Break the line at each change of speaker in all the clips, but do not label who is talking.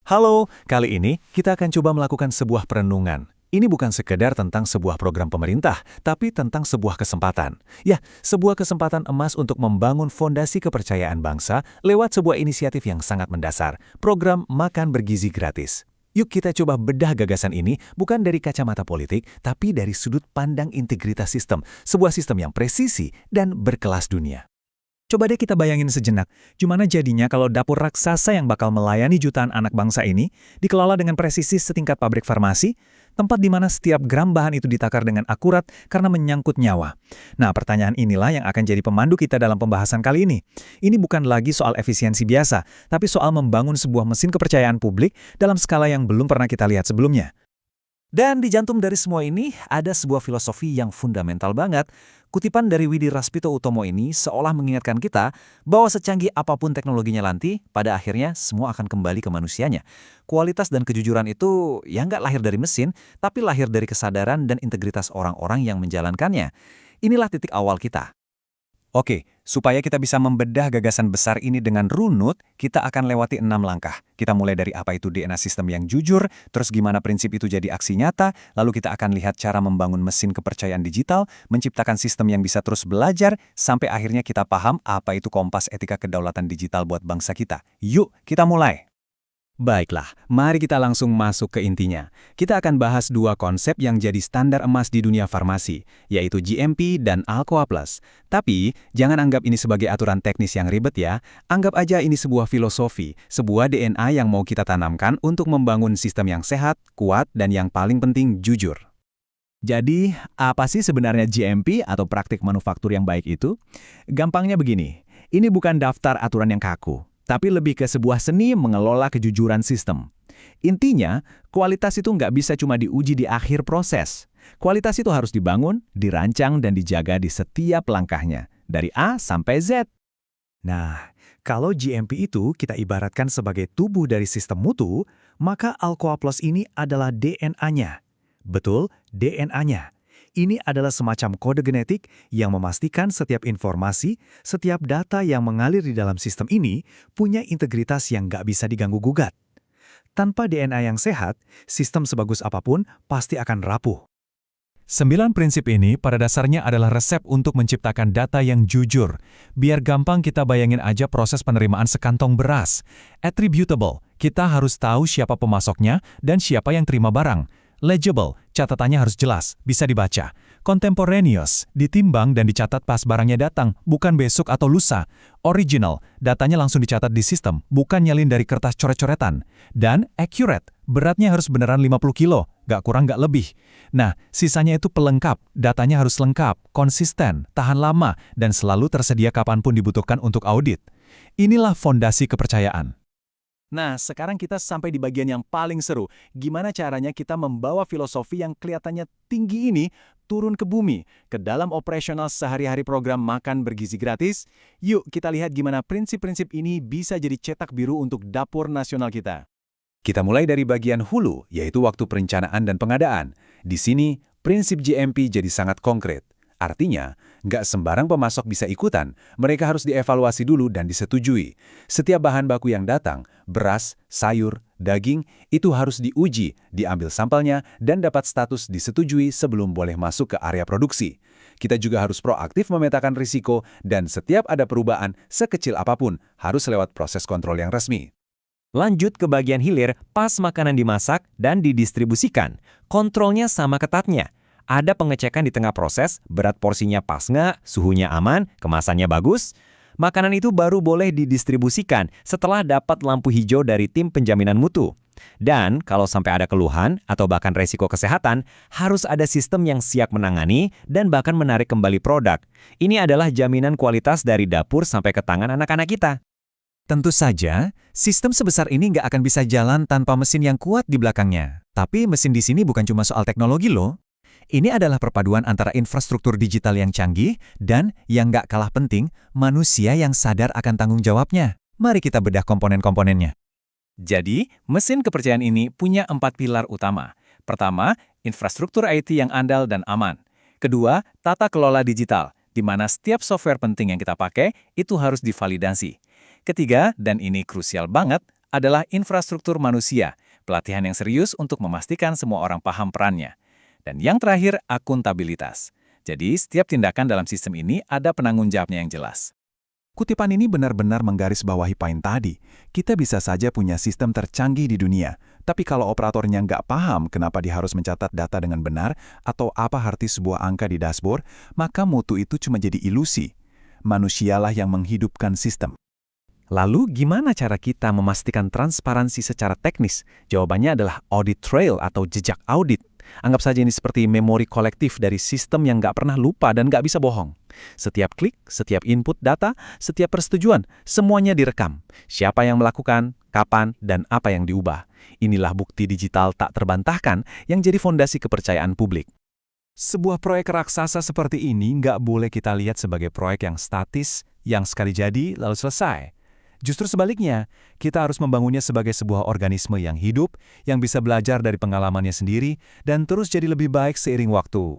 Halo, kali ini kita akan coba melakukan sebuah perenungan. Ini bukan sekedar tentang sebuah program pemerintah, tapi tentang sebuah kesempatan. Ya, sebuah kesempatan emas untuk membangun fondasi kepercayaan bangsa lewat sebuah inisiatif yang sangat mendasar, program makan bergizi gratis. Yuk kita coba bedah gagasan ini bukan dari kacamata politik, tapi dari sudut pandang integritas sistem, sebuah sistem yang presisi dan berkelas dunia.
Coba deh kita bayangin sejenak, gimana jadinya kalau dapur raksasa yang bakal melayani jutaan anak bangsa ini dikelola dengan presisi setingkat pabrik farmasi, tempat di mana setiap gram bahan itu ditakar dengan akurat karena menyangkut nyawa. Nah, pertanyaan inilah yang akan jadi pemandu kita dalam pembahasan kali ini. Ini bukan lagi soal efisiensi biasa, tapi soal membangun sebuah mesin kepercayaan publik dalam skala yang belum pernah kita lihat sebelumnya.
Dan di jantung dari semua ini ada sebuah filosofi yang fundamental banget. Kutipan dari Widi Raspito Utomo ini seolah mengingatkan kita bahwa secanggih apapun teknologinya nanti, pada akhirnya semua akan kembali ke manusianya. Kualitas dan kejujuran itu ya nggak lahir dari mesin, tapi lahir dari kesadaran dan integritas orang-orang yang menjalankannya. Inilah titik awal kita.
Oke, supaya kita bisa membedah gagasan besar ini dengan runut, kita akan lewati 6 langkah. Kita mulai dari apa itu DNA sistem yang jujur, terus gimana prinsip itu jadi aksi nyata, lalu kita akan lihat cara membangun mesin kepercayaan digital, menciptakan sistem yang bisa terus belajar, sampai akhirnya kita paham apa itu kompas etika kedaulatan digital buat bangsa kita. Yuk, kita mulai! Baiklah, mari kita langsung masuk ke intinya. Kita akan bahas dua konsep yang jadi standar emas di dunia farmasi, yaitu GMP dan Alcoa Plus. Tapi, jangan anggap ini sebagai aturan teknis yang ribet ya. Anggap aja ini sebuah filosofi, sebuah DNA yang mau kita tanamkan untuk membangun sistem yang sehat, kuat, dan yang paling penting jujur. Jadi, apa sih sebenarnya GMP atau praktik manufaktur yang baik itu? Gampangnya begini, ini bukan daftar aturan yang kaku, tapi lebih ke sebuah seni mengelola kejujuran sistem. Intinya, kualitas itu nggak bisa cuma diuji di akhir proses. Kualitas itu harus dibangun, dirancang, dan dijaga di setiap langkahnya, dari A sampai Z.
Nah, kalau GMP itu kita ibaratkan sebagai tubuh dari sistem mutu, maka Alcoa Plus ini adalah DNA-nya. Betul, DNA-nya. Ini adalah semacam kode genetik yang memastikan setiap informasi, setiap data yang mengalir di dalam sistem ini punya integritas yang nggak bisa diganggu-gugat. Tanpa DNA yang sehat, sistem sebagus apapun pasti akan rapuh.
9 prinsip ini pada dasarnya adalah resep untuk menciptakan data yang jujur. Biar gampang kita bayangin aja proses penerimaan sekantong beras. Attributable, kita harus tahu siapa pemasoknya dan siapa yang terima barang. Legible, catatannya harus jelas, bisa dibaca. Contemporaneous, ditimbang dan dicatat pas barangnya datang, bukan besok atau lusa. Original, datanya langsung dicatat di sistem, bukan nyalin dari kertas coret-coretan. Dan accurate, beratnya harus beneran 50 kilo, nggak kurang nggak lebih. Nah, sisanya itu pelengkap, datanya harus lengkap, konsisten, tahan lama, dan selalu tersedia kapanpun dibutuhkan untuk audit. Inilah fondasi kepercayaan.
Nah, sekarang kita sampai di bagian yang paling seru. Gimana caranya kita membawa filosofi yang kelihatannya tinggi ini turun ke bumi, ke dalam operasional sehari-hari program makan bergizi gratis? Yuk kita lihat gimana prinsip-prinsip ini bisa jadi cetak biru untuk dapur nasional kita. Kita mulai dari bagian hulu, yaitu waktu perencanaan dan pengadaan. Di sini, prinsip GMP jadi sangat konkret. Artinya, nggak sembarang pemasok bisa ikutan, mereka harus dievaluasi dulu dan disetujui. Setiap bahan baku yang datang, beras, sayur, daging, itu harus diuji, diambil sampelnya, dan dapat status disetujui sebelum boleh masuk ke area produksi. Kita juga harus proaktif memetakan risiko, dan setiap ada perubahan, sekecil apapun, harus lewat proses kontrol yang resmi.
Lanjut ke bagian hilir pas makanan dimasak dan didistribusikan. Kontrolnya sama ketatnya. Ada pengecekan di tengah proses, berat porsinya pas nggak, suhunya aman, kemasannya bagus. Makanan itu baru boleh didistribusikan setelah dapat lampu hijau dari tim penjaminan mutu. Dan kalau sampai ada keluhan atau bahkan resiko kesehatan, harus ada sistem yang siap menangani dan bahkan menarik kembali produk. Ini adalah jaminan kualitas dari dapur sampai ke tangan anak-anak kita.
Tentu saja, sistem sebesar ini nggak akan bisa jalan tanpa mesin yang kuat di belakangnya. Tapi mesin di sini bukan cuma soal teknologi loh. Ini adalah perpaduan antara infrastruktur digital yang canggih dan, yang nggak kalah penting, manusia yang sadar akan tanggung jawabnya. Mari kita bedah komponen-komponennya.
Jadi, mesin kepercayaan ini punya 4 pilar utama. Pertama, infrastruktur IT yang andal dan aman. Kedua, tata kelola digital, di mana setiap software penting yang kita pakai itu harus divalidasi. Ketiga, dan ini krusial banget,
adalah infrastruktur manusia, pelatihan yang serius untuk memastikan semua orang paham perannya. Dan yang terakhir, akuntabilitas. Jadi, setiap tindakan dalam sistem ini ada penanggung jawabnya yang jelas.
Kutipan ini benar-benar menggarisbawahi poin tadi. Kita bisa saja punya sistem tercanggih di dunia, tapi kalau operatornya nggak paham kenapa dia harus mencatat data dengan benar atau apa arti sebuah angka di dashboard, maka mutu itu cuma jadi ilusi. Manusialah yang menghidupkan sistem.
Lalu, gimana cara kita memastikan transparansi secara teknis? Jawabannya adalah audit trail atau jejak audit. Anggap saja ini seperti memori kolektif dari sistem yang nggak pernah lupa dan nggak bisa bohong. Setiap klik, setiap input data, setiap persetujuan, semuanya direkam. Siapa yang melakukan, kapan, dan apa yang diubah. Inilah bukti digital tak terbantahkan yang jadi fondasi kepercayaan publik.
Sebuah proyek raksasa seperti ini nggak boleh kita lihat sebagai proyek yang statis, yang sekali jadi lalu selesai. Justru sebaliknya, kita harus membangunnya sebagai sebuah organisme yang hidup, yang bisa belajar dari pengalamannya sendiri, dan terus jadi lebih baik seiring waktu.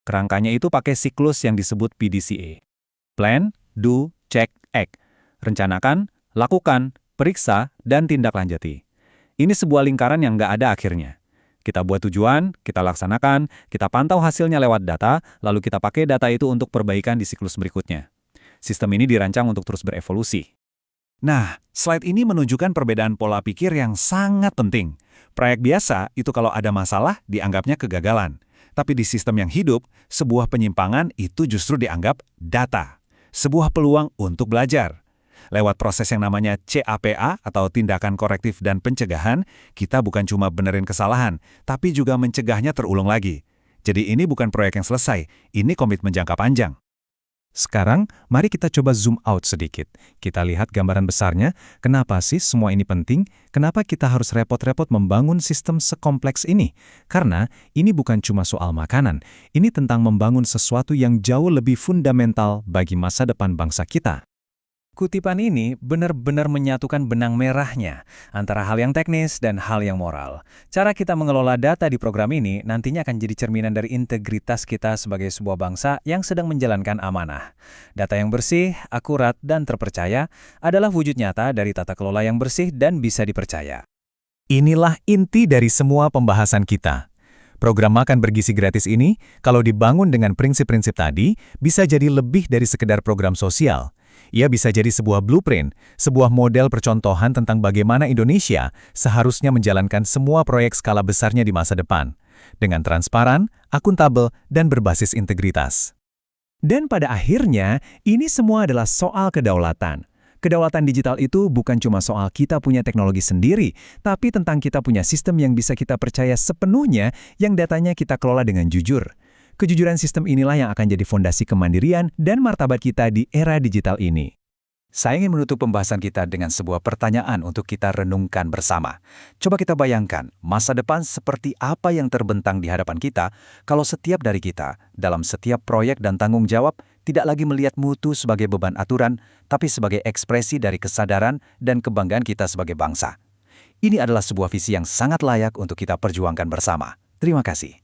Kerangkanya itu pakai siklus yang disebut PDCA. Plan, Do, Check, Act. Rencanakan, lakukan, periksa, dan tindak lanjuti. Ini sebuah lingkaran yang nggak ada akhirnya. Kita buat tujuan, kita laksanakan, kita pantau hasilnya lewat data, lalu kita pakai data itu untuk perbaikan di siklus berikutnya. Sistem ini dirancang untuk terus berevolusi. Nah, slide ini menunjukkan perbedaan pola pikir yang sangat penting. Proyek biasa itu kalau ada masalah dianggapnya kegagalan. Tapi di sistem yang hidup, sebuah penyimpangan itu justru dianggap data. Sebuah peluang untuk belajar. Lewat proses yang namanya CAPA atau tindakan korektif dan pencegahan, kita bukan cuma benerin kesalahan, tapi juga mencegahnya terulang lagi. Jadi ini bukan proyek yang selesai, ini komitmen jangka panjang. Sekarang, mari kita coba zoom out sedikit. Kita lihat gambaran besarnya, kenapa sih semua ini penting? Kenapa kita harus repot-repot membangun sistem sekompleks ini? Karena ini bukan cuma soal makanan, ini tentang membangun sesuatu yang jauh lebih fundamental bagi masa depan bangsa kita. Kutipan ini benar-benar menyatukan benang merahnya antara hal yang teknis dan hal yang moral. Cara kita mengelola data di program ini nantinya akan jadi cerminan dari integritas kita sebagai sebuah bangsa yang sedang menjalankan amanah. Data yang bersih, akurat, dan terpercaya adalah wujud nyata dari tata kelola yang bersih dan bisa dipercaya. Inilah inti dari semua pembahasan kita. Program Makan Bergizi Gratis ini, kalau dibangun dengan prinsip-prinsip tadi, bisa jadi lebih dari sekedar program sosial. Ia bisa jadi sebuah blueprint, sebuah model percontohan tentang bagaimana Indonesia seharusnya menjalankan semua proyek skala besarnya di masa depan, dengan transparan, akuntabel, dan berbasis integritas. Dan pada akhirnya, ini semua adalah soal kedaulatan. Kedaulatan digital itu bukan cuma soal kita punya teknologi sendiri, tapi tentang kita punya sistem yang bisa kita percaya sepenuhnya yang datanya kita kelola dengan jujur. Kejujuran sistem inilah yang akan jadi fondasi kemandirian dan martabat kita di era digital ini. Saya ingin menutup pembahasan kita dengan sebuah pertanyaan untuk kita renungkan bersama. Coba kita bayangkan, masa depan seperti apa yang terbentang di hadapan kita kalau setiap dari kita, dalam setiap proyek dan tanggung jawab, tidak lagi melihat mutu sebagai beban aturan, tapi sebagai ekspresi dari kesadaran dan kebanggaan kita sebagai bangsa. Ini adalah sebuah visi yang sangat layak untuk kita perjuangkan bersama. Terima kasih.